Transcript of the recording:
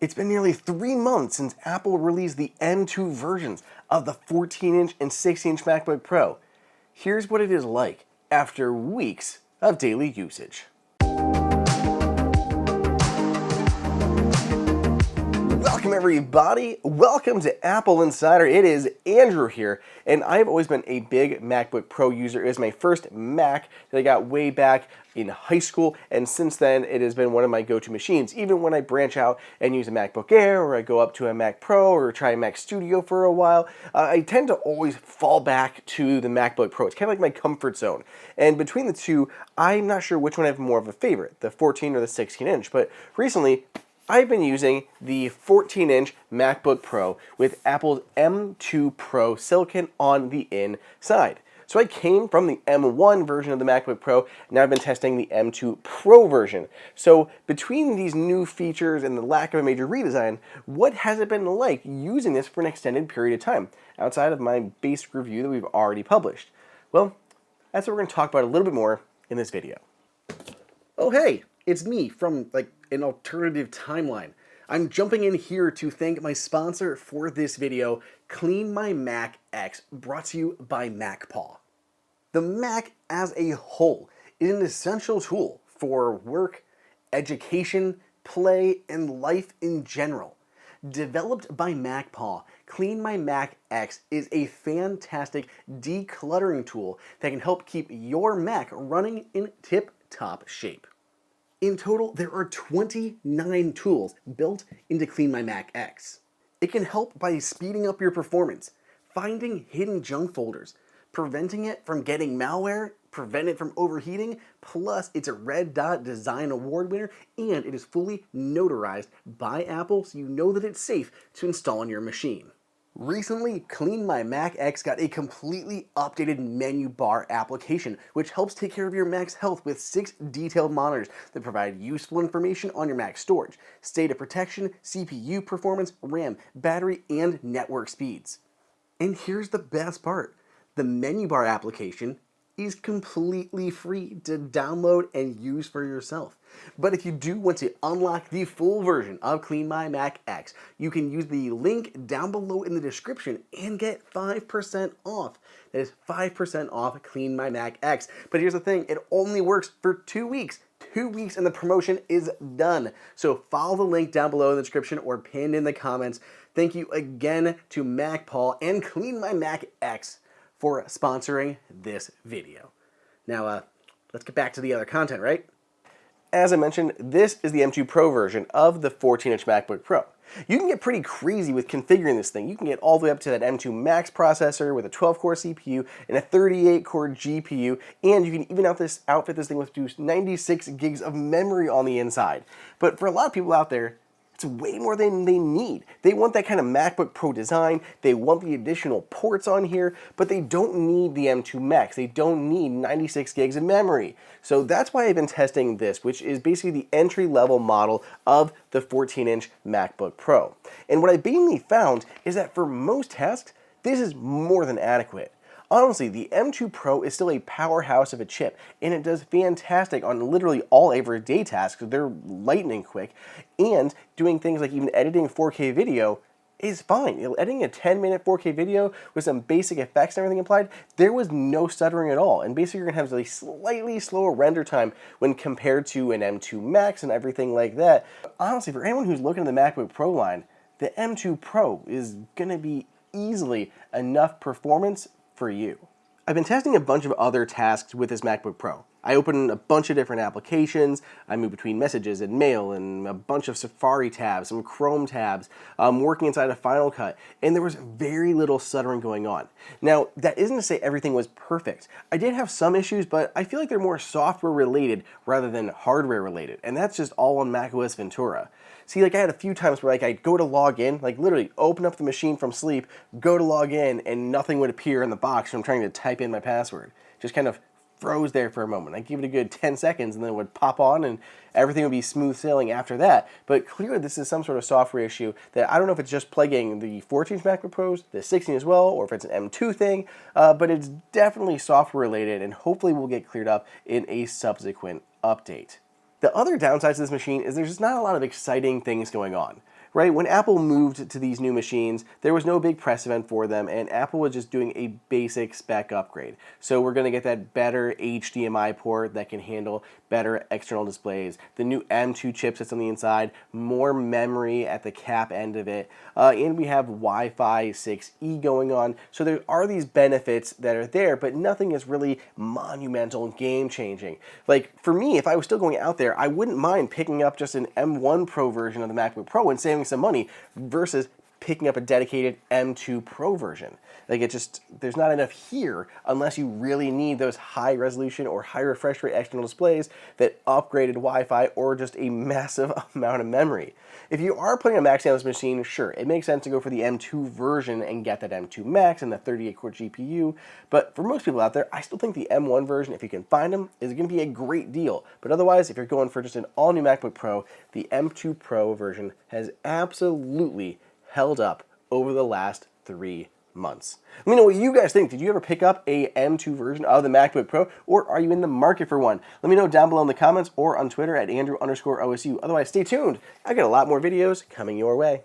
It's been nearly 3 months since Apple released the M2 versions of the 14-inch and 16-inch MacBook Pro. Here's what it is like after weeks of daily usage. Welcome everybody, welcome to Apple Insider. It is Andrew here, and I've always been a big MacBook Pro user. It was my first Mac that I got way back in high school, and since then it has been one of my go-to machines. Even when I branch out and use a MacBook Air, or I go up to a Mac Pro, or try a Mac Studio for a while, I tend to always fall back to the MacBook Pro. It's kind of like my comfort zone. And between the two, I'm not sure which one I have more of a favorite, the 14 or the 16-inch, but recently, I've been using the 14-inch MacBook Pro with Apple's M2 Pro silicon on the inside. So I came from the M1 version of the MacBook Pro, now I've been testing the M2 Pro version. So between these new features and the lack of a major redesign, what has it been like using this for an extended period of time, outside of my basic review that we've already published? Well, that's what we're going to talk about a little bit more in this video. Oh hey, it's me from an alternative timeline. I'm jumping in here to thank my sponsor for this video, CleanMyMac X, brought to you by MacPaw. The Mac as a whole is an essential tool for work, education, play, and life in general. Developed by MacPaw, CleanMyMac X is a fantastic decluttering tool that can help keep your Mac running in tip-top shape. In total, there are 29 tools built into CleanMyMac X. It can help by speeding up your performance, finding hidden junk folders, preventing it from getting malware, prevent it from overheating, plus it's a Red Dot Design Award winner, and it is fully notarized by Apple, so you know that it's safe to install on your machine. Recently, CleanMyMac X got a completely updated menu bar application, which helps take care of your Mac's health with 6 detailed monitors that provide useful information on your Mac's storage, state of protection, CPU performance, RAM, battery, and network speeds. And here's the best part. The menu bar application is completely free to download and use for yourself. But if you do want to unlock the full version of CleanMyMac X, you can use the link down below in the description and get 5% off. That is 5% off CleanMyMac X. But here's the thing, it only works for 2 weeks. 2 weeks and the promotion is done. So follow the link down below in the description or pinned in the comments. Thank you again to MacPaw and CleanMyMac X for sponsoring this video. Now, let's get back to the other content, right? As I mentioned, this is the M2 Pro version of the 14-inch MacBook Pro. You can get pretty crazy with configuring this thing. You can get all the way up to that M2 Max processor with a 12-core CPU and a 38-core GPU, and you can even outfit this thing with 96 gigs of memory on the inside. But for a lot of people out there, it's way more than they need. They want that kind of MacBook Pro design, they want the additional ports on here, but they don't need the M2 Max. They don't need 96 gigs of memory. So that's why I've been testing this, which is basically the entry-level model of the 14-inch MacBook Pro. And what I basically found is that for most tasks, this is more than adequate. Honestly, the M2 Pro is still a powerhouse of a chip, and it does fantastic on literally all everyday tasks. They're lightning quick, and doing things like even editing 4K video is fine. Editing a 10-minute 4K video with some basic effects and everything applied, there was no stuttering at all, and basically you're going to have a slightly slower render time when compared to an M2 Max and everything like that. Honestly, for anyone who's looking at the MacBook Pro line, the M2 Pro is going to be easily enough performance for you. I've been testing a bunch of other tasks with this MacBook Pro. I open a bunch of different applications, I move between messages and mail and a bunch of Safari tabs, some Chrome tabs, working inside of Final Cut, and there was very little stuttering going on. Now, that isn't to say everything was perfect. I did have some issues, but I feel like they're more software related rather than hardware related, and that's just all on macOS Ventura. See, I had a few times where I'd go to log in, literally open up the machine from sleep, go to log in, and nothing would appear in the box when I'm trying to type in my password. Just kind of froze there for a moment. I'd give it a good 10 seconds and then it would pop on and everything would be smooth sailing after that. But clearly this is some sort of software issue that I don't know if it's just plaguing the 14-inch MacBook Pros, the 16 as well, or if it's an M2 thing, but it's definitely software related and hopefully will get cleared up in a subsequent update. The other downside to this machine is there's just not a lot of exciting things going on. right? When Apple moved to these new machines, there was no big press event for them, and Apple was just doing a basic spec upgrade. So we're going to get that better HDMI port that can handle better external displays, the new M2 chipsets on the inside, more memory at the cap end of it, and we have Wi-Fi 6E going on. So there are these benefits that are there, but nothing is really monumental and game-changing. Like for me, if I was still going out there, I wouldn't mind picking up just an M1 Pro version of the MacBook Pro and saving some money versus picking up a dedicated M2 Pro version. Like there's not enough here unless you really need those high resolution or high refresh rate external displays that upgraded Wi-Fi or just a massive amount of memory. If you are putting a Max on this machine, sure, it makes sense to go for the M2 version and get that M2 Max and the 38-core GPU, but for most people out there, I still think the M1 version, if you can find them, is going to be a great deal. But otherwise, if you're going for just an all-new MacBook Pro, the M2 Pro version has absolutely held up over the last 3 months. Let me know what you guys think. Did you ever pick up a M2 version of the MacBook Pro, or are you in the market for one? Let me know down below in the comments or on Twitter at Andrew_OSU. Otherwise, stay tuned. I got a lot more videos coming your way.